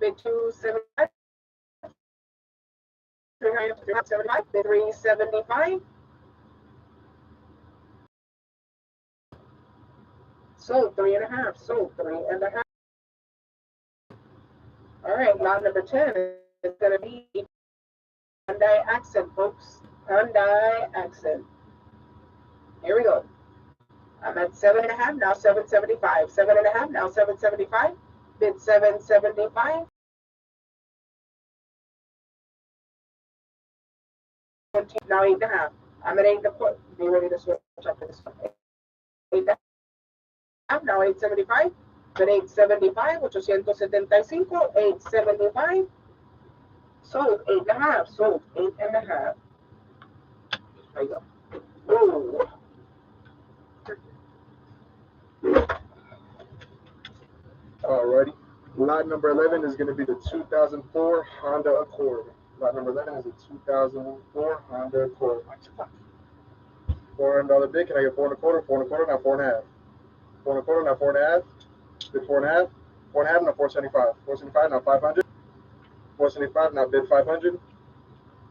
bid 275, 375, bid 375. Sold 3.5, sold 3.5. All right, lot number 10 is going to be Hyundai Accent, folks. Hyundai Accent. Here we go. I'm at 7.5, now 775. 7.5, now 775. Bid 775. Now 8.5. I'm at 8.25. Be ready to switch up to this one. 8.5, now 875. Bid 875, 875. 875. Sold 8.5. Sold 8.5. There you go. Ooh. Alrighty. Lot number 11 is going to be the 2004 Honda Accord. Lot number 11 is a 2004 Honda Accord. $400 bid. Can I get 4.25? 4.25, now 4.5. 4.25, now 4.5. Bid 4.5. 4.5, now 475. 475, now 500. 475, now bid 500.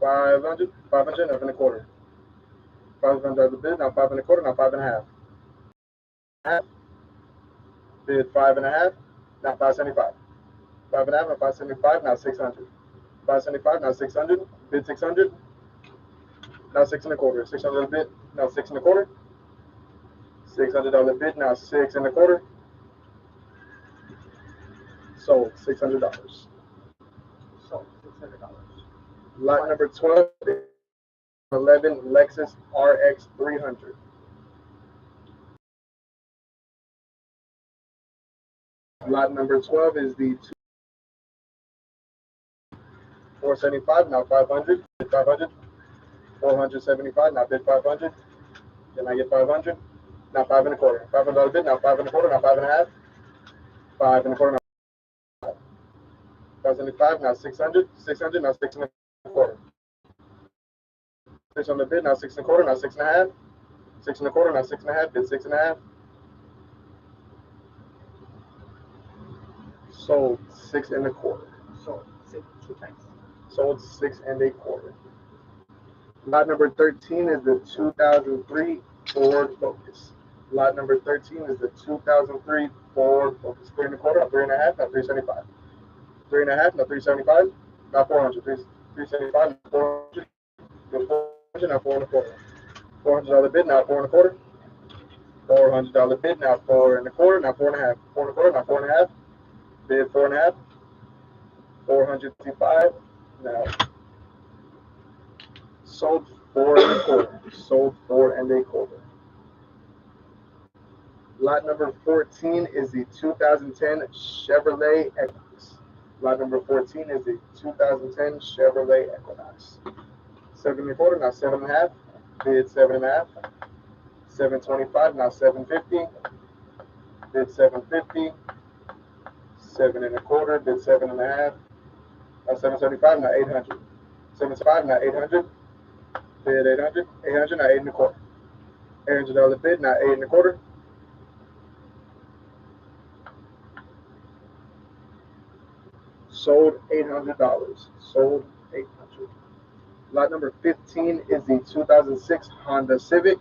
500. 500, now 5.25. $500 bid, now 5.25, now 5.5. Bid 5.5, now 575. 5.5, now 575, now 600. 575, now 600. Bid 600. Now 6.25. $600 bid, now 6.25. $600 bid, now 6.25. Sold $600. Sold $600. Lot number 12, 11 Lexus RX 300. Lot number 12 is the 475, now 500. Bid 500. 475, now bid 500. Can I get 500? Now 5.25. $500 bid, now 5.25, now 5.5. 5.25, now 575, now 600. 600, now 6.25. 600 bid, now 6.25, now 6.5. 6.25, now 6.5. Bid 6.5. Sold 6.25. Sold 6 2 times. Sold 6.25. Lot number 13 is the 2003 Ford Focus. Lot number 13 is the 2003 Ford Focus. 3.25, 3.5, now 375. 3.5, now 375, now 400. 375, now 400. 400, now 4.25. $400 bid, now 4.25. $400 bid, now 4.25, now 4.5. 4.25, now 4.5. Bid 4.5. 455, now sold 4.25. Sold 4.25. Lot number 14 is the 2010 Chevrolet Equinox. Lot number 14 is the 2010 Chevrolet Equinox. 7.25, now 7.5. Bid 7.5. 725, now 750. Bid 750. 7.25. Bid 7.5. Now 775, now 800. 775, now 800. Bid 800. 800, now 8.25. $800 bid, now 8.25. Sold $800. Sold $800. Lot number 15 is the 2006 Honda Civic.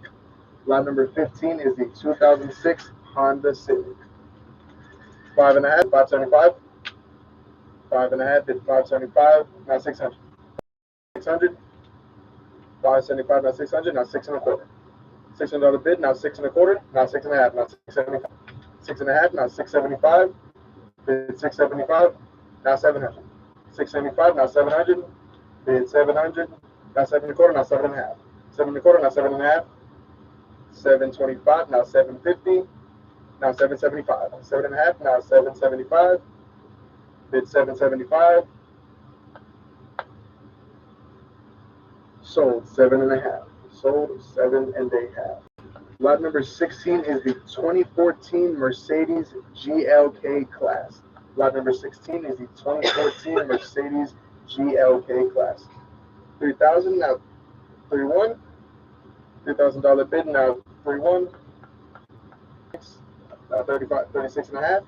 Lot number 15 is the 2006 Honda Civic. 5.5, 575. 5.5, bid 575, now 600. 600. 575, now 600, now 6.25. $600 bid, now 6.25, now 6.5, now 675. 6.5, now 675. Bid 675, now 700. 675, now 700. Bid 700, now 7.25, now 7.5. 7.25, now 7.5. 725, now 750. Now 775. 7.5, now 775. Bid 775. Sold 7.5. Sold 7.5. Lot number 16 is the 2014 Mercedes GLK class. Lot number 16 is the 2014 Mercedes GLK class. 3,000, now 3.1. $3,000 bid, now 3.1. Now 36.5.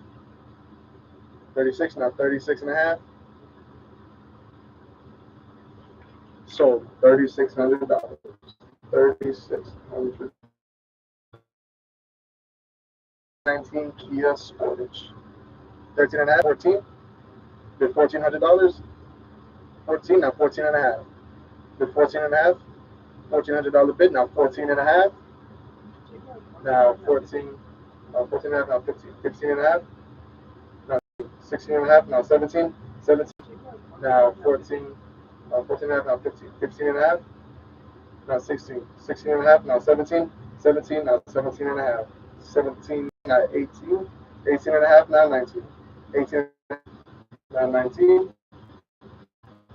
36, now 36 and a half. Sold $3,600. 3,600. 19 Kia Sportage. 13 and a half, 14. Bid $1,400. 14, now 14 and a half. Bid 14 and a half. $1,400 bid, now 14 and a half. Now 14, 14 and a half, now 15. 15 and a half. Now 16 and a half, now 17. 17. Now 14, 14 and a half, now 15. 15 and a half. Now 16. 16 and a half, now 17. 17, now 17 and a half. 17, now 18. 18 and a half, now 19. 18, now 19.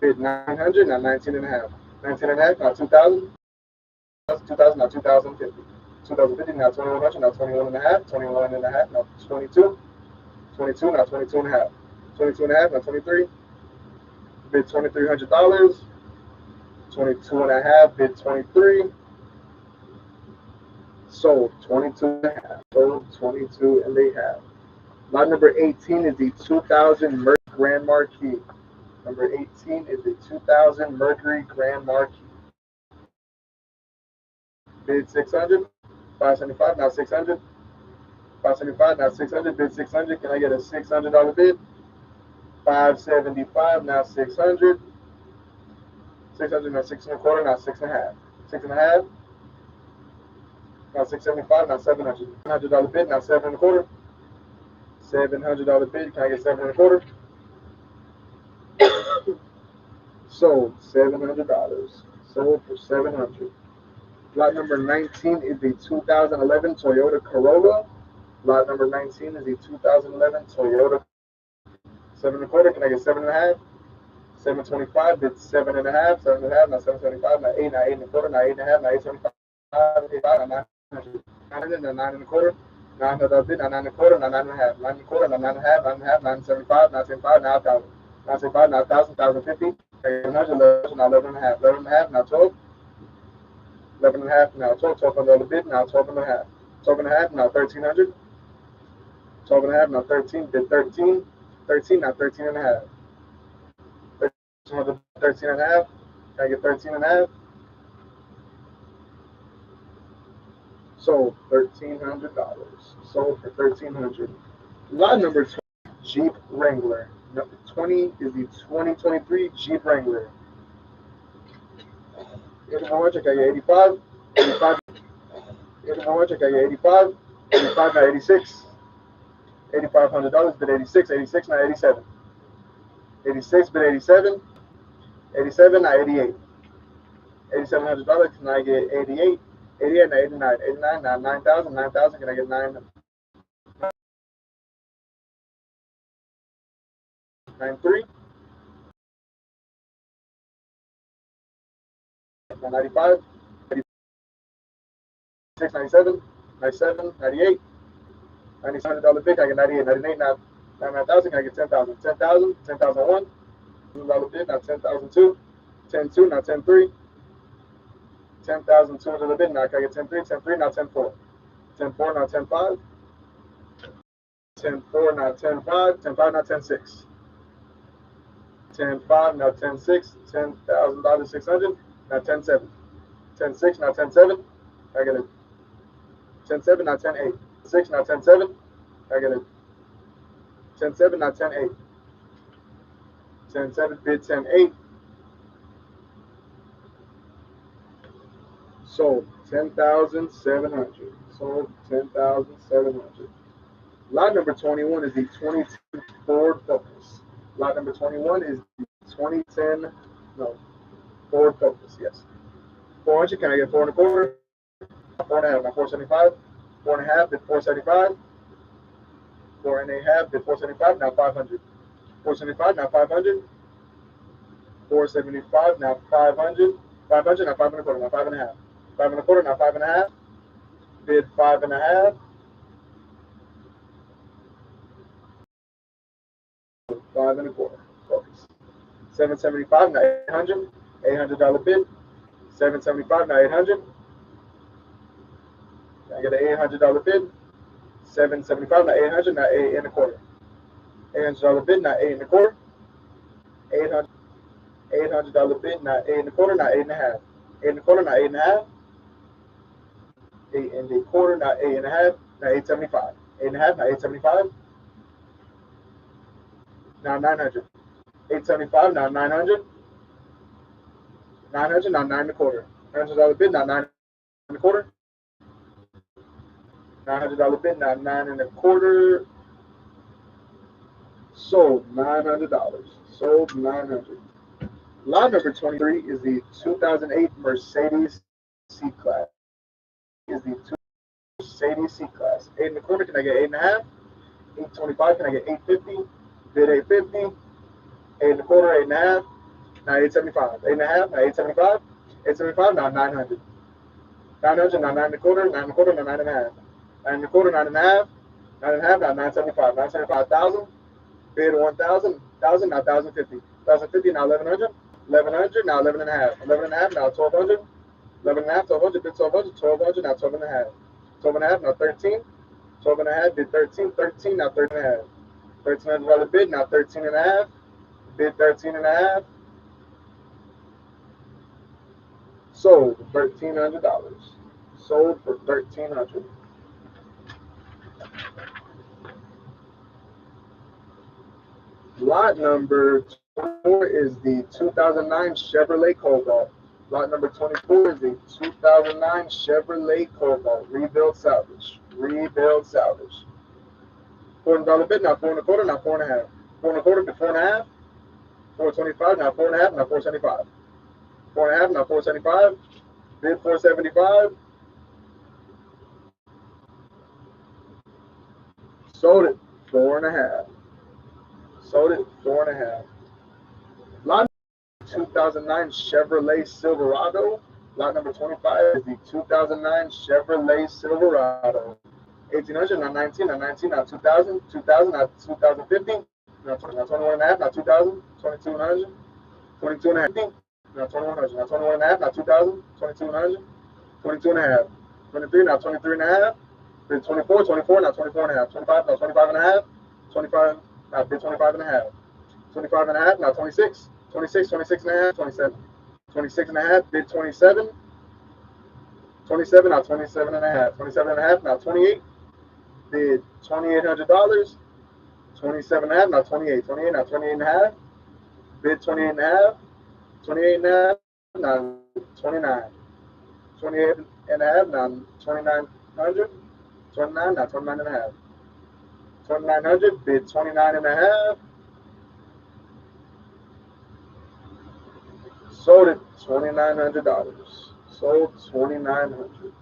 Bid 900, now 19 and a half. 19 and a half, now 2,000. 2,000, now 2,050. 2,050, now 2,100, now 21 and a half. 21 and a half, now 22. 22, now 22 and a half. 22 and a half, now 23. Bid $2,300. 22 and a half, bid 23. Sold 22 and a half. Sold 22 and a half. Lot number 18 is the 2000 Mercury Grand Marquis. Number 18 is the 2000 Mercury Grand Marquis. Bid 600. 575, now 600. 575, now 600. Bid 600. Can I get a $600 bid? 575, now 600. 600, now 6 and a quarter, now 6 and a half. 6 and a half. Now 675, now 700. $700 bid, now 7 and a quarter. $700 bid, can I get 7 and a quarter? Sold $700. Sold for 700. Lot number 19 is the 2011 Toyota Corolla. Lot number 19 is the 2011 Toyota. 7 and a quarter, can I get 7 and a half? 725, bid 7 and a half. 7 and a half, now 775, now 8, now 8 and a quarter, now 8 and a half, now 875, 875, now 900. 900, now 9 and a quarter. $900 bid, now 9 and a quarter, now 9 and a half. 9 and a quarter, now 9 and a half, 9 and a half, 975, 975, now 1,000. 975, now 1,000, 1,050. 1,100, now 11 and a half. 11 and a half, now 12. 11 and a half, now 12. $1,200 bid, now 12 and a half. 12 and a half, now 1,300. 12 and a half, now 13. Bid 13. 13, now 13 and a half. 13 and a half. Can I get 13 and a half? Sold $1,300. Sold for $1,300. Lot number 20, Jeep Wrangler. Number 20 is the 2023 Jeep Wrangler. How much? I got you 85. 85. How much? I got you 85. 85 now 86. $8,500 bid 86. 86 now 87. 86 bid 87. 87 now 88. $8,700. Can I get 88? 88 now 89. 89 now 9,000. 9,000. Can I get 9? 93. 95. 96. 97. 97. 98. $9,700 bid. Can I get 98? 98 now 99,000. Can I get 10,000? 10,000. 10,001. $1,000 bid now 10,002. 10,2 now 10,3. 10,200 bid now. Can I get 10,3? 10,3 now 10,4. 10,4 now 10,5. 10,4 now 10,5. 10,5 now 10,6. 10,5 now 10,6. $10,000 600. Now 10,7. 10,6 now 10,7. I get it. 10,7 now 10,8. 6 now 10,7. I get it. 10,7 now 10,8. 10,7 bid 10,8. Sold 10,700. Sold 10,700. Lot number 21 is the 22 Ford Focus. Lot number 21 is the 2010 Ford Focus. Yes. 400. Can I get 4 and a quarter? 4 and a half. Now 475. 4 and a half bid 475. 4 and a half bid 475. Now 500. 475. Now 500. 475. Now 500. 500. Now 5 and a quarter. Now 5 and a half. 5 and a quarter. Now 5 and a half. Bid 5 and a half. 5 and a quarter. Focus. 775. Now 800. $800 bid. 775. Now 800. I get an $800 bid. 775. Now 800. Now 8 and a quarter. $800 bid, not eight and a quarter. 800 $800 bid, not eight and a quarter, not eight and a half. Eight and a quarter, not eight and a half. Eight and a quarter, not eight and a half. Now 875. Eight and a half, now 875. Now 900. 875, now 900. 900, now nine and a quarter. $900 bid, now nine and a quarter. $900 bid, now nine and a quarter. Sold $900. Sold 900. Lot number 23 is the 2008 Mercedes C-Class. Is the Mercedes C-Class. Eight and a quarter, can I get eight and a half? 825, can I get 850? Bid 850. Eight and a quarter, eight and a half. Now 875. Eight and a half, now 875. 875, now 900. 900, now nine and a quarter, nine and a quarter, now nine and a half. Nine and a quarter, nine and a half. Nine and a half, now 975. 975,000. Bid 1,000. 1,000, now 1,050. 1,050, now 1,100. 1,100, now 11 and a half. 11 and a half, now 1,200. 11 and a half, 1,200, bid 1,200. 1,200, now 12 and a half. 12 and a half, now 13. 12 and a half, bid 13. 13, now 13 and a half. $1,300 bid, now 13 and a half. Bid 13 and a half. Sold for $1,300. Sold for $1,300. Lot number 24 is the 2009 Chevrolet Cobalt. Lot number 24 is the 2009 Chevrolet Cobalt. Rebuild salvage. Rebuild salvage. $400 bid, now four and a quarter, now four and a half. Four and a quarter, bid four and a half. 425, now four and a half, now 475. Four and a half, now 475. Bid 475. Sold it four and a half. Sold it four and a half. Lot 2009 Chevrolet Silverado. Lot number 25 is the 2009 Chevrolet Silverado. 1,800, now 19, now 19, now 2,000, 2,000, now 2,050, now 21 and a half, now 2,000, 2,200, 22 and a half, now 2,100, now 21 and a half, now 2,000, 2,200, 22 and a half, 23, now 23 and a half, bid 24, 24, now 24 and a half, 25, now 25 and a half, 25, now bid 25 and a half, 25 and a half, now 26, 26, 26 and a half, 27, 26 and a half, bid 27, 27, now 27 and a half, 27 and a half, now 28, bid $2,800, 27 and a half, now 28, 28, now 28 and a half, bid 28 and a half, 28 and a half, now 29, 28 and a half, now 2,900, 29, now 29 and a half, 2,900, bid 29 and a half, sold it $2,900, sold 2,900.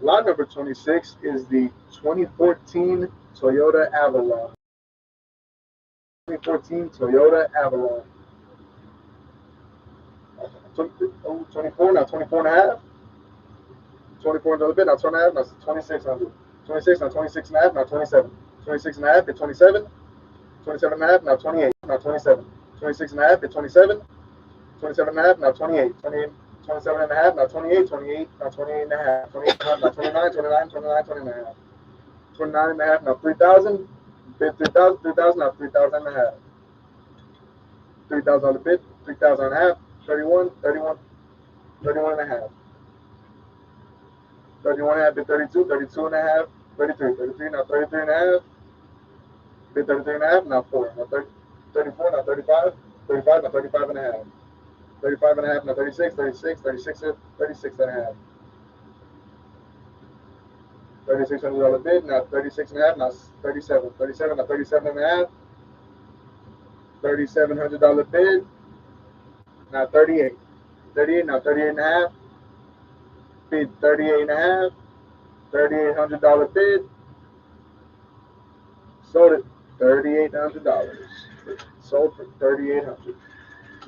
Lot number 26 is the 2014 Toyota Avalon. 2014 Toyota Avalon. 24, now 24 and a half. 24 another bit, now 2 and a half, now 2,600. 26, now 26 and a half, now 27. 26 and a half, bid 27. 27 and a half, now 28, now 27. 26 and a half, bid 27. 27 and a half, now 28. 28, 27 and a half, now 28. 28, now 28 and a half. 28 and a half, now 29. 29, 29, 29 and a half. 29 and a half, now 3,000. Bid 3,000. 3,000, now 3,000 and a half. 3,000 on the bid. 3,000 and a half. 31, 31, 31 and a half. 31 and a half, bid 32. 32 and a half. 33, 33, now 33 and a half. Bid 33 and a half, now 4. Now 30, 34, now 35. 35, now 35 and a half. 35 and a half, now 36, 36, 36, 36 and a half. $3,600 bid, now 36 and a half, now 37. 37, now 37 and a half. $3,700 bid, now 38. 38, now 38 and a half. Bid 38 and a half. $3,800 bid. Sold it $3,800. Sold for $3,800.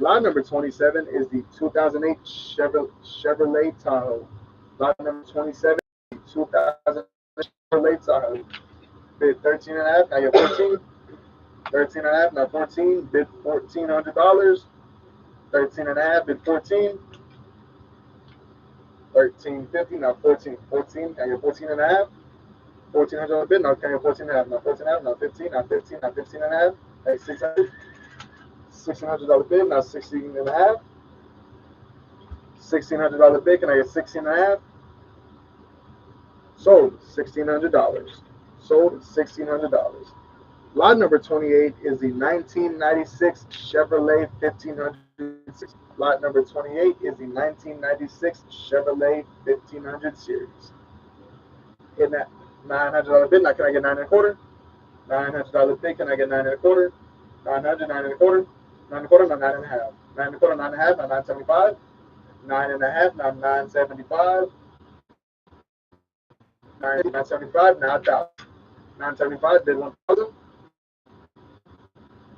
Lot number 27 is the 2008 Chevrolet Tahoe. Lot number 27 is the 2000 Chevrolet Tahoe. Bid 13 and a half, now you're 14. 13 and a half, now 14. Bid $1,400. 13 and a half, bid 14. 13.50, now 14. 14, now you're 14 and a half. $1,400 bid. Now can I get 14 and a half? Now 14 and a half. Now 15. Now 15. Now 15 and a half. Hey, 600. $1,600 bid. Now 16 and a half. $1,600 bid. Can I get 16 and a half? Sold. $1,600. Sold. $1,600. Lot number 28 is the 1996 Chevrolet 1500. Lot number 28 is the 1996 Chevrolet 1500 series. In that $900 bid, now can I get 9 1/4? $900 bid, can I get 9 1/4? 900, 9 1/4, 9 1/4, now 9 and a half. 9 1/4, 9 and a half, now 975. 9 and a half, now 975. 975, now 1,000. 975 bid 1,000.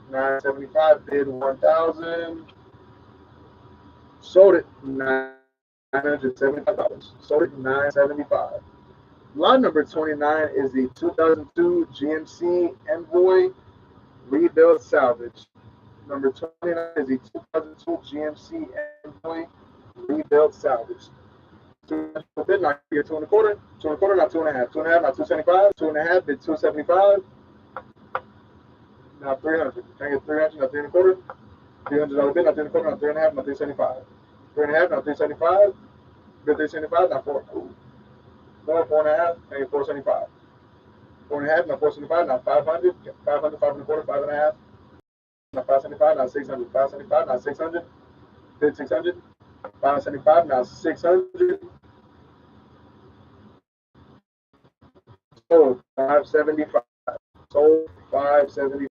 975 bid 1,000. Sold it $975. Sold it $975. Lot number 29 is the 2002 GMC Envoy Rebuild Salvage. Number 29 is the 2002 GMC Envoy Rebuild Salvage. Bid not here 2 1/4, 2 1/4, not 2 and a half, 2 and a half, not 275, 2 and a half, bid 275. Now 300. Can I get 300? Now 3 1/4. $300 bid, now 3 1/4, now 3 and a half, now 375. 3 and a half, now 375. Bid 375, now 4. More 4 and a half, can I get 475. 4 and a half, now 475, now 500. 500, 5 1/4, 5 and a half. Now 575, now 600. 575, now 600. Bid 600. 575, now 600. Sold 575. Sold 575.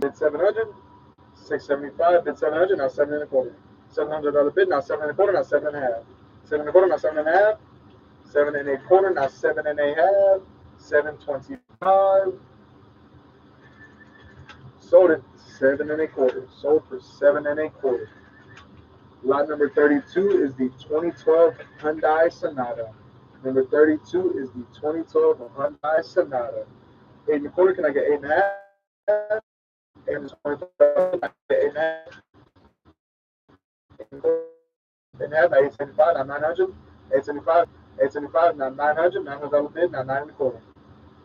Bid 700. 675. Bid 700. Now 7 1/4. $700 bid. Now 7 1/4. Now 7 and a half. 7 1/4. Now 7 and a half. 7 1/4. Now 7 and a half. 725. Sold it 7 1/4. Sold for 7 1/4. Lot number 32 is the 2012 Hyundai Sonata. Number 32 is the 2012 Hyundai Sonata. 8 1/4. Can I get 8 and a half? 8 and 8 and a half. 8 and a half. Now 875. Now 900. 875. 875. Now 900. $900 bid. Now 9 1/4.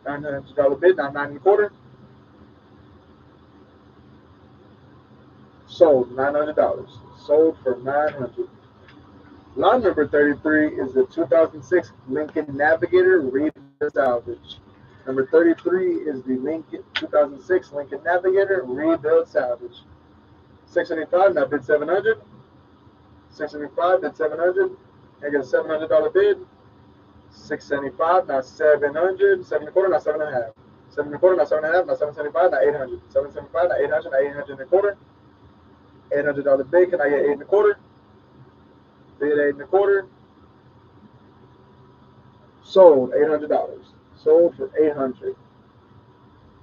$900 bid. Now 9 1/4. Sold $900. Sold for 900. Lot number 33 is the 2006 Lincoln Navigator Rebuild Salvage. Number 33 is the 2006 Lincoln Navigator Rebuild Salvage. 675, now bid 700. 675, bid 700. I get a $700 bid. 675, now 700. 7 1/4, now 7 and a half. 7 1/4, now 7 and a half. Now 775, now 800. 775, now 800, now 800 1/4. $800 bid. Can I get 8 1/4? Bid 8 1/4. Sold $800. Sold for 800.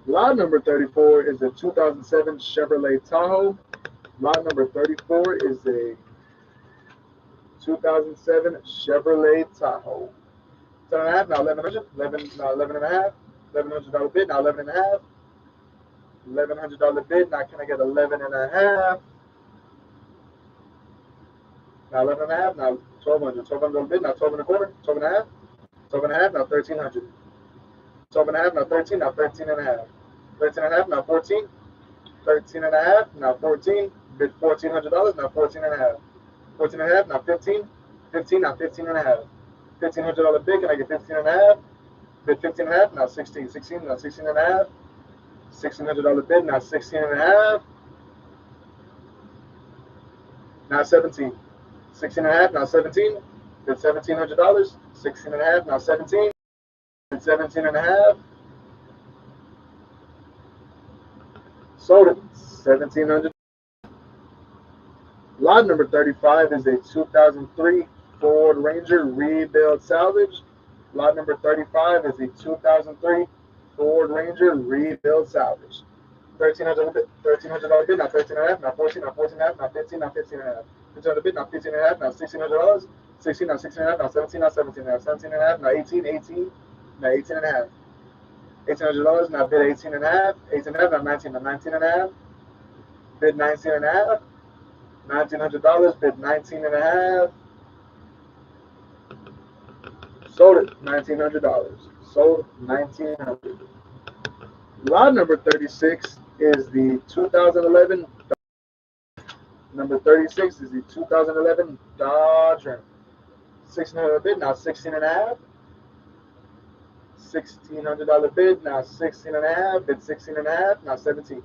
Lot number 34 is a 2007 Chevrolet Tahoe. Lot number 34 is a 2007 Chevrolet Tahoe. 10 and a half, now 1100. 11, now 11 and a half. $1,100 bid, now 11 and a half. $1,100 bid, now can I get 11 and a half? Now 11 and a half, now 1,200. $1,200 bid, now 12 and a quarter. 12 and a half. 12 and a half, now 1,300. 12 and a half, now 13, now 13 and a half. 13 and a half, now 14. 13 and a half, now 14. Bid $1,400, now 14 and a half. 14 and a half, now 15. 15, now 15 and a half. $1,500 bid, can I get 15 and a half? Bid 15 and a half, now 16. 16, now 16 and a half. $1,600 bid, now 16 and a half. Now 17. 16 and a half, now 17. Bid $1,700. 16 and a half, now 17. Bid 17 and a half. Sold it. 1,700. Lot number 35 is a 2003 Ford Ranger Rebuild Salvage. Lot number 35 is a 2003 Ford Ranger Rebuild Salvage. $1,300 bid, now 13 and a half, now 14, now 14 and a half, now 15, now 15 and a half. $1,500 bid, now 15 and a half, now $1,600. 16, now 16 and a half, now 17, now 17 and a half. 17 and a half, now 18, 18, now 18 and a half. $1,800, now bid 18 and a half. 18 and a half, now 19, now 19 and a half. Bid 19 and a half. $1,900, bid 19 and a half. Sold it, $1,900. Sold, 1,900. Lot number 36 is the 2011. Number 36 is the 2011 Dodge Ram. 1,600 bid, now 16 and a half. $1,600 bid, now 16 and a half. Bid 16 and a half, now 17.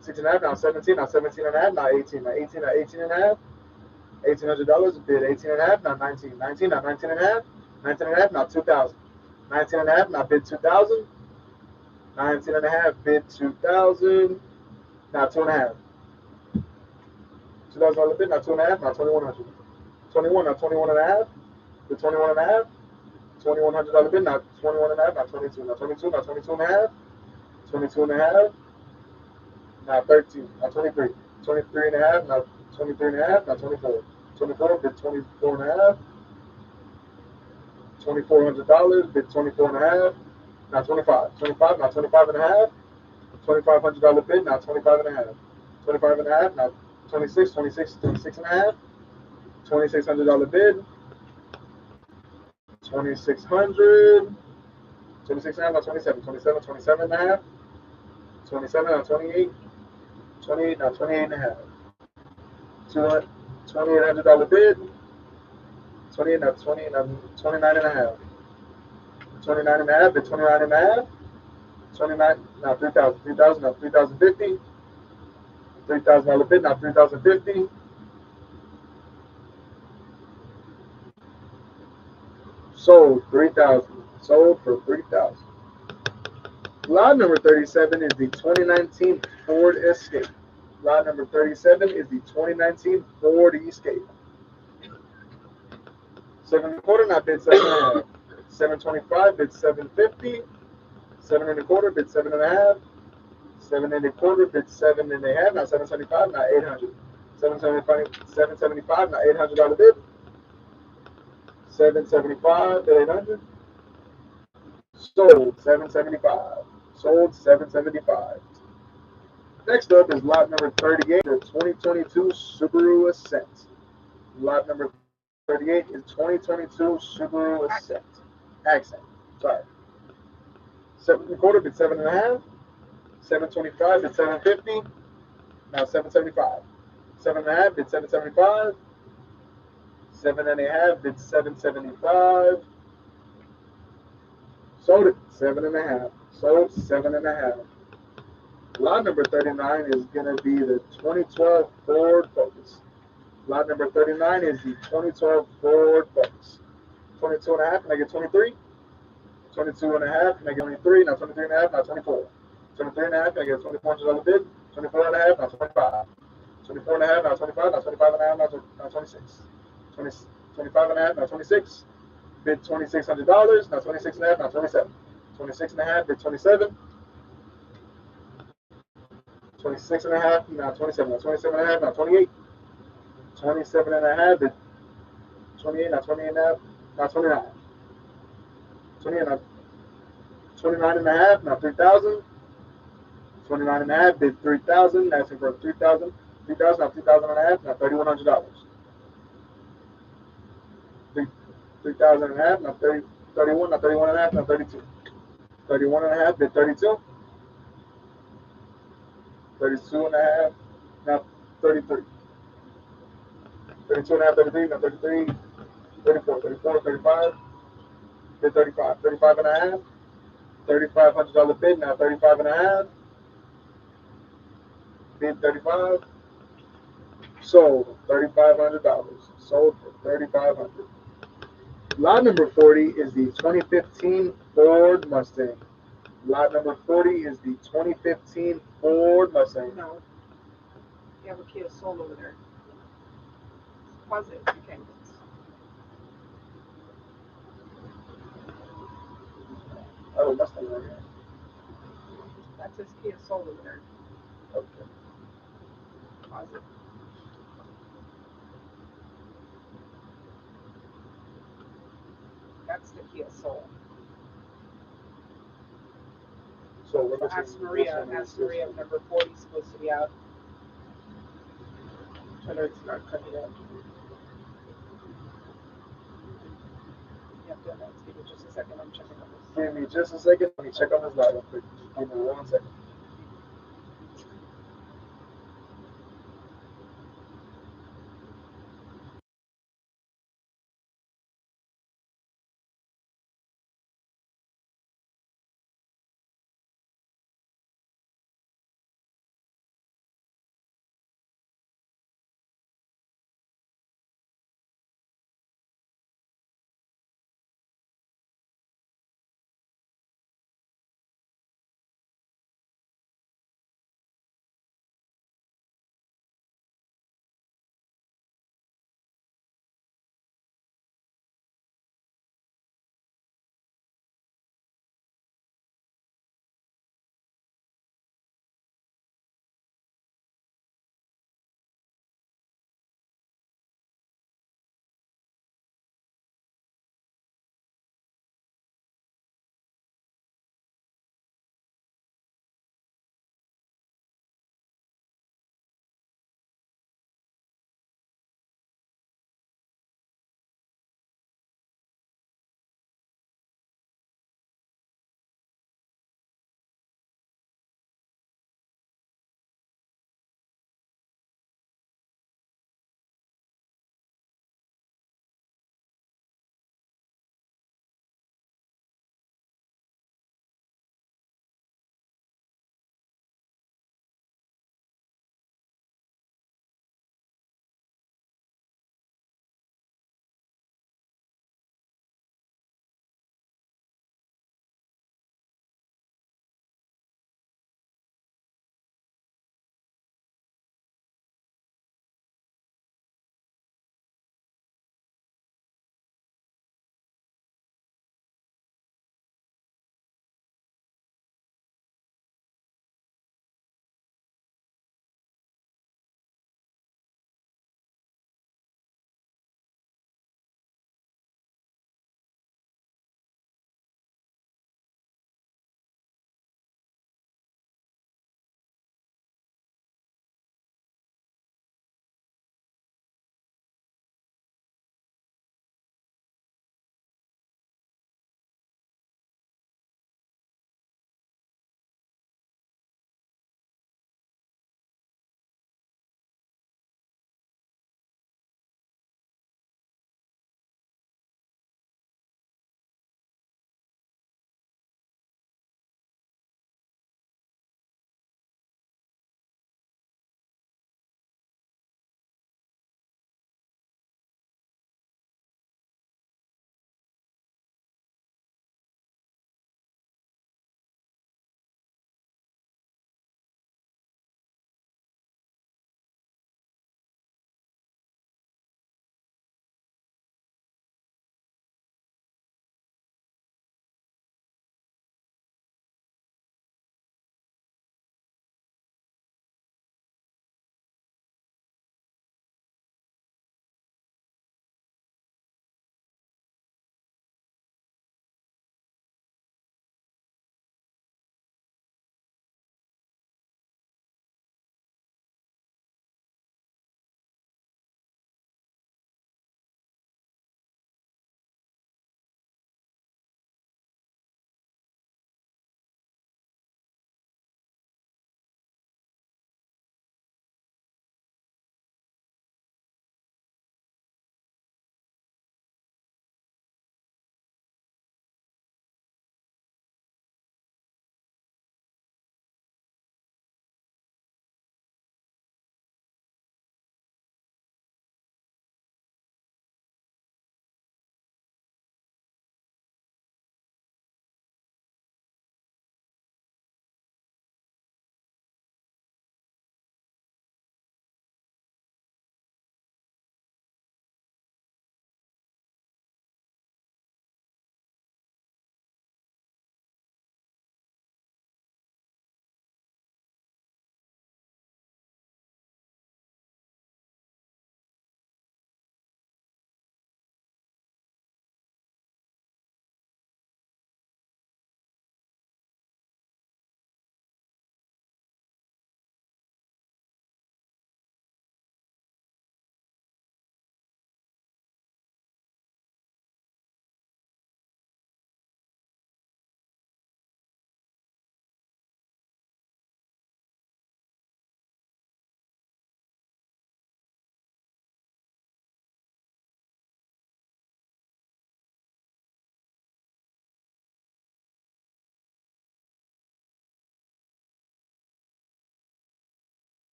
16 and a half, now 17, now 17 and a half, now 18, now 18, now 18 and a half. $1,800 bid 18 and a half, now 19. 19, now 19 and a half. 19 and a half, now 2,000. 19 and a half, now bid 2,000. 19 and a half, bid 2,000. Now 2 and a half. $2,000 bid, now 2 and a half, now 2,100. 21, now 21 and a half. Bid 21 and a half. $2,100 bid, now 21 and a half, now 22. Now 22, now 22 and a half. 22 and a half. Now 13, now 23. 23 and a half, now 23 and a half, now 24. 24, bid 24 and a half. $2,400, bid 24 and a half. Now 25. 25, now 25 and a half. $2,500 bid, now 25 and a half. 25 and a half, now 26, 26, 26 and a half. $2,600 bid. 2,600. 26 and a half, now 27. 27, 27 and a half. 27, now 28. 28, now 28 and a half. $2,800 bid. 28, now 20, now 29 and a half. 29 and a half, bid 29 and a half. 29, now 3,000. 3,000, now 3,050. $3,000 bid, now 3,050. Sold 3,000. Sold for 3,000. Lot number 37 is the 2019 Ford Escape. Lot number 37 is the 2019 Ford Escape. 7 and a quarter, now bid 7 and a half. 725, bid 750. 7 and a quarter, bid 7 and a half. 7 and a quarter, bid 7 and a half. Now 775, now 800. 775, now $800 bid. 775 to 800. Sold 775. Sold 775. Next up is lot number 38, the 2022 Subaru Ascent. Lot number 38 is 2022 Subaru Ascent. Accent. Sorry. 7 and a quarter, bid 7 and a half. 725, bid 750. Now 775. 7 and a half, bid 775. 7 and a half, bid 775. Sold it 7 and a half. Sold 7 and a half. Lot number 39 is going to be the 2012 Ford Focus. Lot number 39 is the 2012 Ford Focus. 22 and a half, can I get 23? 22 and a half, can I get 23? Now 23 and a half, now 24. 23 and a half, can I get $2,400 bid? 24 and a half, now 25. 24 and a half, now 25, now 25 and a half, now 26. 25 and a half, now 26. Bid $2,600, now 26 and a half, now 27. 26 and a half, bid 27. 26 and a half, now 27. Now 27 and a half, now 28. 27 and a half, bid 28, now 28 and a half, now 29. 28, now 29 and a half, now 3,000. 29 and a half, bid 3,000, asking for 3,000. 3,000, now 3,000 and a half, now $3,100. 3,000 and a half, now 31, now 31 and a half, now 32. 31 and a half, bid 32. 32 and a half, now 33. 32 and a half, 33, now 33. 34, 34, 35, bid 35. 35 and a half, $3,500 bid, now 35 and a half. Bid 35. Sold $3,500. Sold for $3,500. Lot number 40 is the 2015 Ford Mustang. Lot number 40 is the 2015 Ford Mustang. No, you have a Kia Soul over there. Pause it. Okay. Oh, Mustang right here. That's his Kia Soul over there. Okay. Pause it. That's the Kia Soul. So we're So ask Maria. Ask Maria if number 40 is supposed to be out. Tell her it's not coming out. Yeah, I'm doing that. Give me just a second. I'm checking on this. Give me just a second. Let me check on this live real quick. Give me 1 second.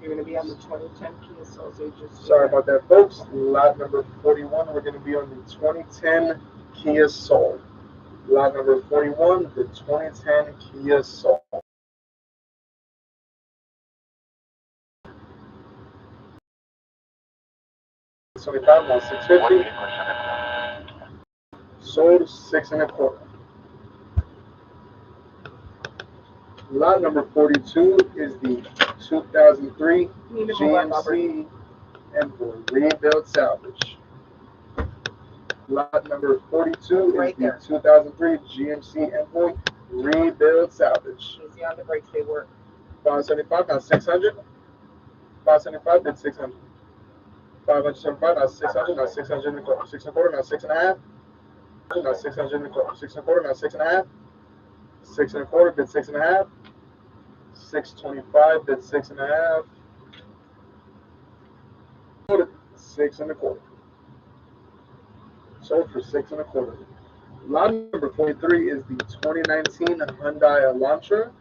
You're going to be on the 2010 Kia Soul, so you just. Sorry about that, folks. Lot number 41, we're going to be on the 2010 Kia Soul. Lot number 41, the 2010 Kia Soul. $25, now $650. Sold $6.25. Lot number 42 is the 2003 GMC Envoy rebuilt salvage. Lot number 42 is the 2003 GMC Impound rebuild salvage. Easy on the brakes, they work. 575, now 600. 575, then 600. 575, now 600, now 600 and a quarter. 6 and a quarter, now 6.5. Now 600 and a quarter. 6 and a quarter, now 6.5. 6 and a quarter, bid 6.5. 625, bid 6.5. 6 and a quarter. Sold for 6 and a quarter. Lot number 43 is the 2019 Hyundai Elantra.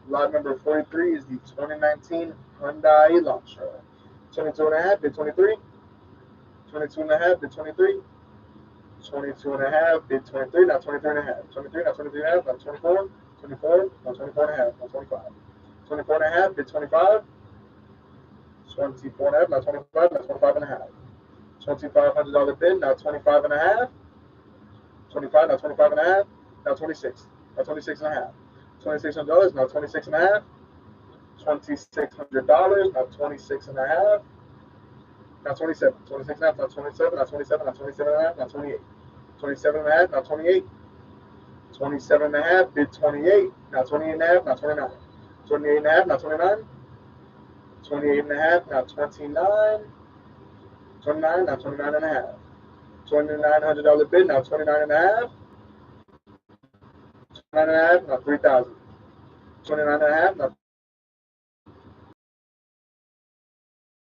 Lot number 43 is the 2019 Hyundai Elantra. 22 and a half, bid 23. 22 and a half, bid 23. 22 and a half, bid 23, now 23 and a half. 23, now 23 and a half, now 24. 24, now 24 and a half, now 25. 24 and a half, bid 25. 24 and a half, now 25, now 25 and a half. $2,500 bid, now 25 and a half. 25, now 25 and a half, now 26. Now 26 and a half. $2,600, now 26 and a half. $2,600, now 26 and a half. Now 27. 26 and a half, now 27, now 27, now 27 and a half, now 28. 27 and a half, now 28. 27 and a half, bid 28, now 28 and a half, now 29. 28 and a half, now 29. 28 and a half, now 29. 29, now 29 and a half. $2,900 bid, now 29 and a half. 29 and a half, now 3,000. 29 and a half, now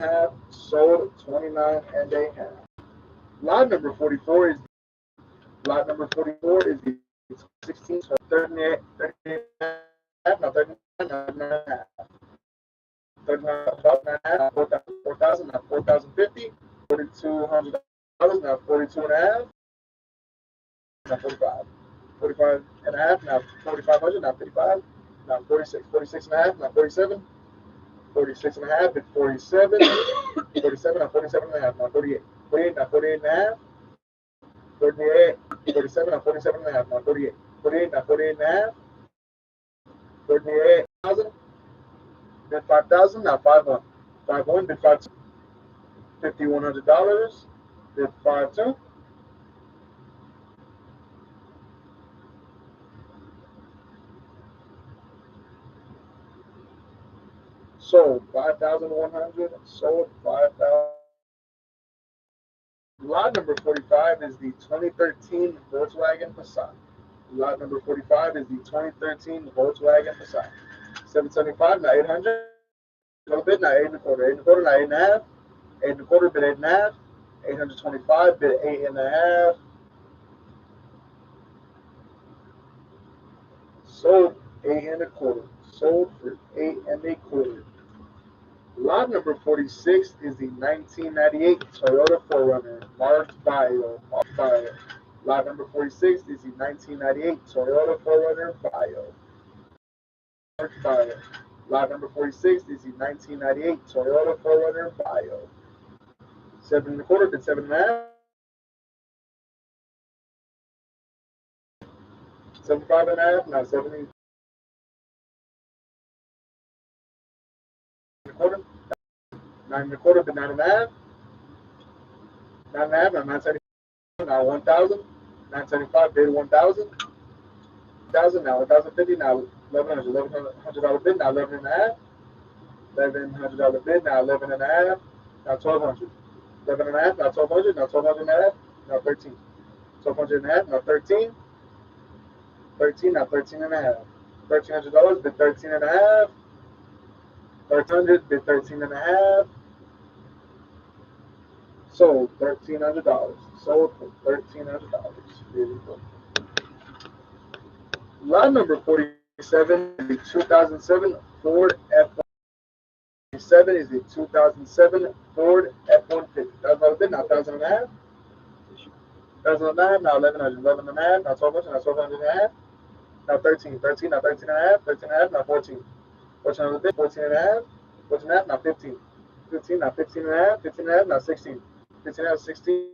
half, sold 29 and a half. Lot number 44 is the 16, so 38 and a half, now 39 and a half. 39 and a half, 4,000, now 4,050. $4,200, now 42 and a half. Now 45. 45 and a half, now 4,500, now 55. Now 46. 46 and a half, now 47. 46 and a half, at 47. 47, now 47 and a half, now 48. 48, now 48 and a half. 48, 47, now 47 and a half, now 48. 48, now 48 and a half. 48,000. Bid 5,000, now 5-1. 5-1, bid 5-2. $5,100, bid 5-2. Sold 5,100. Sold 5,000. Lot number 45 is the 2013 Volkswagen Passat. Lot number 45 is the 2013 Volkswagen Passat. 775, now 800. Bid, now 8 and a quarter. 8 and a quarter, now 8 and a half. 8 and a quarter, bid 8 and a half. 825, bid 8 and a half. Sold 8 and a quarter. Sold for 8 and a quarter. Lot number 46 is the 1998 Toyota 4Runner marked Bio. Lot number 46 is the 1998 Toyota 4Runner Bio. Marked Bio. Lot number 46 is the 1998 Toyota 4Runner Bio. 7 and a quarter, bid 7 and a half. 75 and a half, now 70 and a quarter. 9 and a quarter, bid 9 and a half. 9 and a half, now 975, now 1,000. 975, bid 1,000. 1,000, now 1,050, now 1,100. $1,100 bid, now 11 and a half. $1,100 bid, now 11 and a half. Now 1,200. 11 and a half, now 1,200, now 1,200 and a half, now 13. 1,200 and a half, now 13. 13, now 13 and a half. $1,300, bid 13 and a half. 1,300, bid 13 and a half. Sold $1,300. Sold for $1,300. Here we go. Lot number 47 is the 2007 Ford F-150 7 is the 2007 Ford F-150. $1,000 bid, now 1,000 and a half. 1,000 and a half, now 1,100. 11 and a half, now 1,200, now 1,200 and a half. Now 13, 13, now 13 and a half, 13 and a half, now 14. 14 on the bid, 14 and a half, 14 and a half, now 15. 15, now 15 and a half, 15 and a half, now 16. 15 and a half, 16,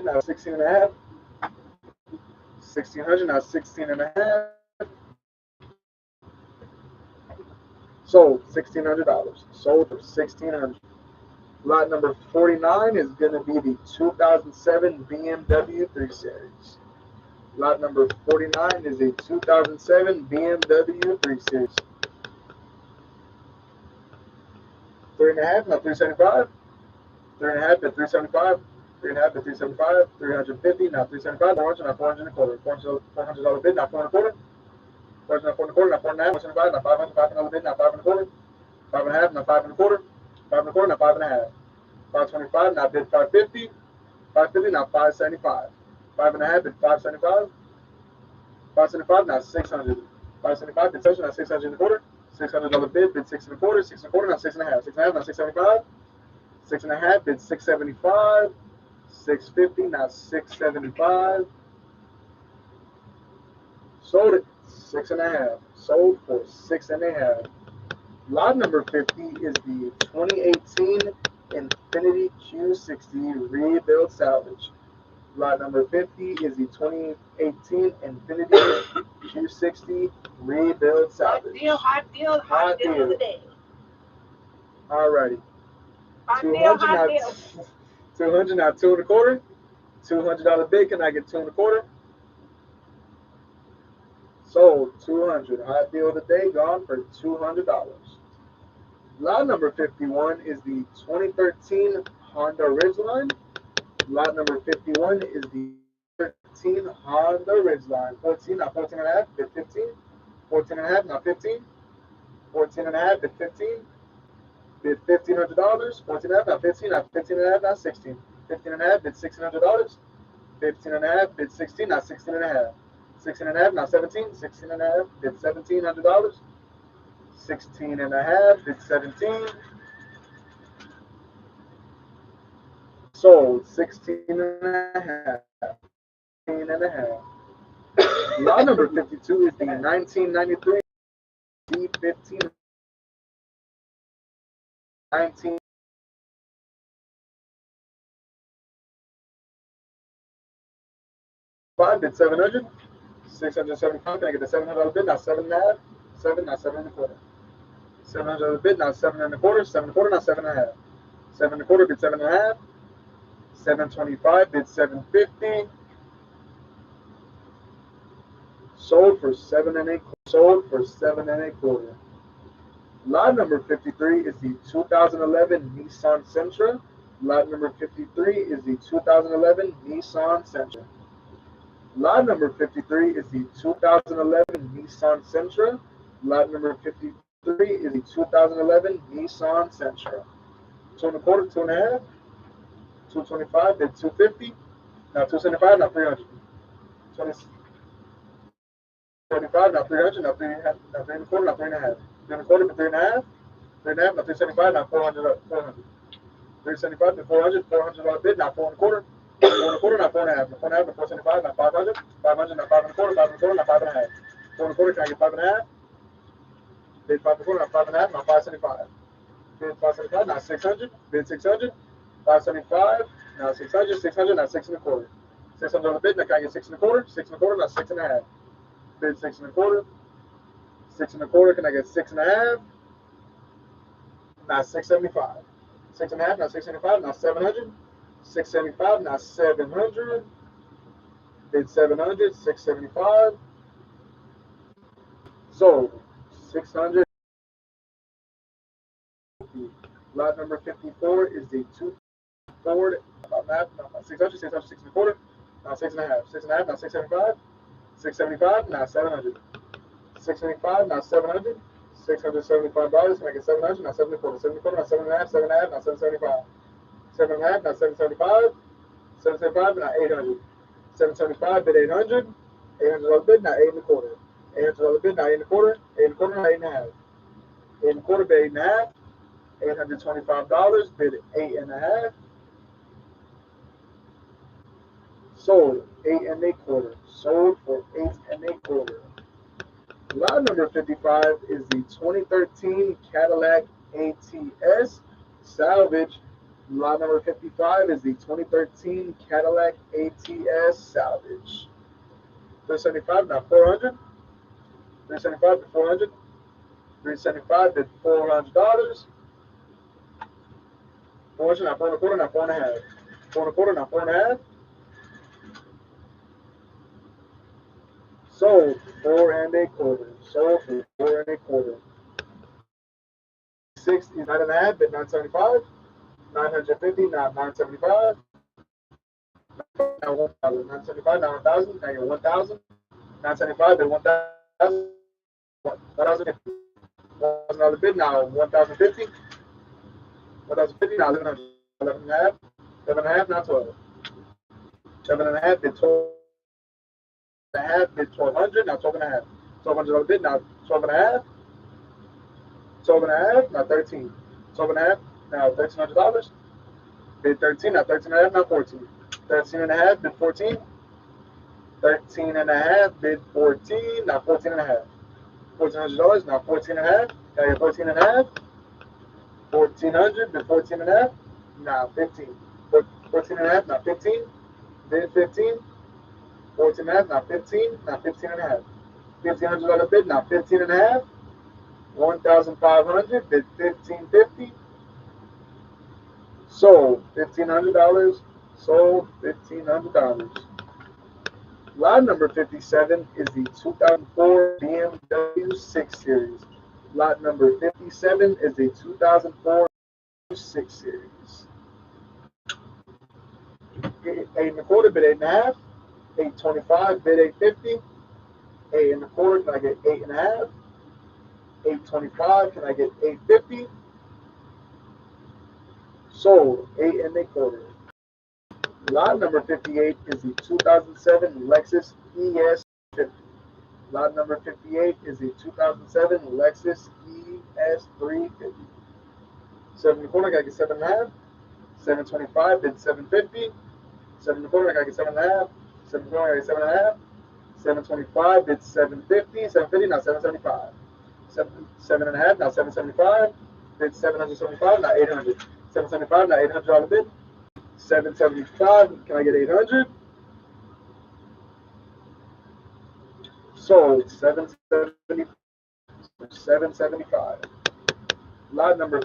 now 16 and a half. 1,600, now 16 and a half. Sold $1,600. Sold for $1,600. Lot number 49 is going to be the 2007 BMW 3 Series. Lot number 49 is a 2007 BMW 3 Series. 3.5, now 375. 3.5 at 375. 3.5 at 375. 350, now 375. 400, now 400 and a quarter. $400 bid, now 4 and a quarter. 400, now 4 and a quarter, now 4 and a half. 475, now 500. $500 bid, now 5 and a quarter. 5 and a half, now 5 and a quarter. 5 and a quarter, now 5 and a half. 525, now bid 550. 550, now 575. 5 and a half, bid 575. 575, now 600. 575, bid 600, now 600 and a quarter. $600 bid 6 and a quarter. 6 and a quarter, now 6 and a half. 6 and a half, now 675. 6 and a half, bid 675. 650, now 675. Sold it. 6 and a half. Sold for 6 and a half. Lot number 50 is the 2018 Infiniti Q60 Rebuild Salvage. Lot number 50 is the 2018 Infiniti Q60 Rebuild Salvage. Hot deal of the day. Alrighty. Hot 200 deal, now. hot deal. 200 now 2 and a quarter. $200 bid. Can I get 2 and a quarter? Sold 200. Hot deal of the day, gone for $200. Lot number 51 is the 2013 Honda Ridgeline. Lot number 51 is the 13 Honda Ridgeline. 14, now 14 and a half, bid 15. 14 and a half, now 15. 14 and a half, bid 15. Bid $1,500. 14 and a half, now 15. Now 15 and a half, now 16. 15 and a half, bid $1,600. 15 and a half, bid 16. Now 16 and a half. 16 and a half, now 17. 16 and a half, bid $1,700. 16 and a half, bid 17. Sold 16 and a half. 16 and a half. Lot number 52 is the 1993 D15. 19. Bid 700. 675. Can I get the $700 bid? Now 7 and a half. 7, now 7 and a quarter. $700 bid, now 7 and a quarter. 7 and a quarter, now 7 and a half. 7 and a quarter, bid 7 and a half. 725, bid 750. Sold for 7 and a quarter. Sold for 7 and a quarter. Lot number 53 is the 2011 Nissan Sentra. Lot number 53 is the 2011 Nissan Sentra. Lot number 53 is the 2011 Nissan Sentra. Lot number 53 is the 2011 Nissan Sentra. 2 and a quarter, 2 and a half. 225, bid 250. Now 275, now 300. 275, now 300, now 3 and a quarter, now 3 and a half. 3 and a quarter, bid 3 and a half. 3 and a half, now 375, now 400. 375 to 400, $400 bid, now 4 and a quarter. 4 and a quarter, now 4 and a half. 4 and a half, now 475, now 500. 500, now 5 and a quarter, 5 and a quarter, now 5 and a half. 4 and a quarter, can I get 5 and a half? Bid 5 and a quarter, now 5 and a half, now 575. Bid 575, now 600. Bid 600. 575, now 600. 600, now 6 and a quarter. $600 bid, now can I get 6 and a quarter? 6 and a quarter, now 6 and a half. Bid 6 and a quarter. 6 and a quarter, can I get 6 and a half? Now 675. 6 and a half, now 675, now 700. 675, now 700. Bid 700, 675. Sold 600. Lot number 54 is the 2 Ford. About math, now 600, 600, 6 and a quarter. Now 6 and a half. 6 and a half, now 675. 675, now 700. 675, now 700. $675. Can I get 700? Now 7 and a quarter. 7 and a quarter, now 7 and a half. 7 and a half, now 775. 7 and a half, now 775. 775, now 800. 775, bid 800. $800 bid, now 8 and a quarter. $800 bid, now 8 and a quarter. 8 and a quarter, now 8 and a half. 8 and a quarter, bid 8.5. $825, bid 8.5. Sold 8 1/4. Sold for 8 1/4. Lot number 55 is the 2013 Cadillac ATS salvage. Lot number 55 is the 2013 Cadillac ATS salvage. 375, now 400. 375 to 400. 375 to $400. 400, now 4 1/4, now 4.5. 4 1/4, now 4.5. Sold 4 1/4. Sold for 4 1/4. 60, 9.5, bid 975. 950, now 975. Now 1,000. 975, now 1,000. Now you're 1,000. 975, bid 1,000. 1,050. $1,000 bid, now 1,050. 1,050, now 1,100. 11.5. 11.5, now 12. 7.5, bid 12.5, bid 1,200, now 12.5. $1,200 bid, now 12.5. 12.5, now 13. 12.5, now $1,300. Bid 13, now 13.5, now 14. 13.5, bid 14. 13.5, bid 14, now 14.5. $1,400, now 14.5. Now you're 14.5. 1,400, bid 14.5. Now 15. 14.5, now 15. Bid 15. 14.5, now 15. Now 15.5. $1,500 bid, now 15.5. 1,500, bid 1,550. Sold $1,500. Sold $1,500. Lot number 57 is the 2004 BMW 6 Series. Lot number 57 is the 2004 6 Series. 8 1/4, bid 8.5. 825, bid 850. 8 1/4, can I get 8.5? 825, can I get 850? Sold 8 1/4. Lot number 58 is the 2007 Lexus ES50. Lot number 58 is the 2007 Lexus ES350. 7 1/4, I gotta get 7.5. 725, bid 750. 7 1/4, I gotta get 7.5. 7 1/4, I gotta get 7.5. 725, bid 750. 750, now 775. 7.5, now 775. Bid 775, now 800. 775, now $800 bid. 775, can I get 800? Sold 775. Lot number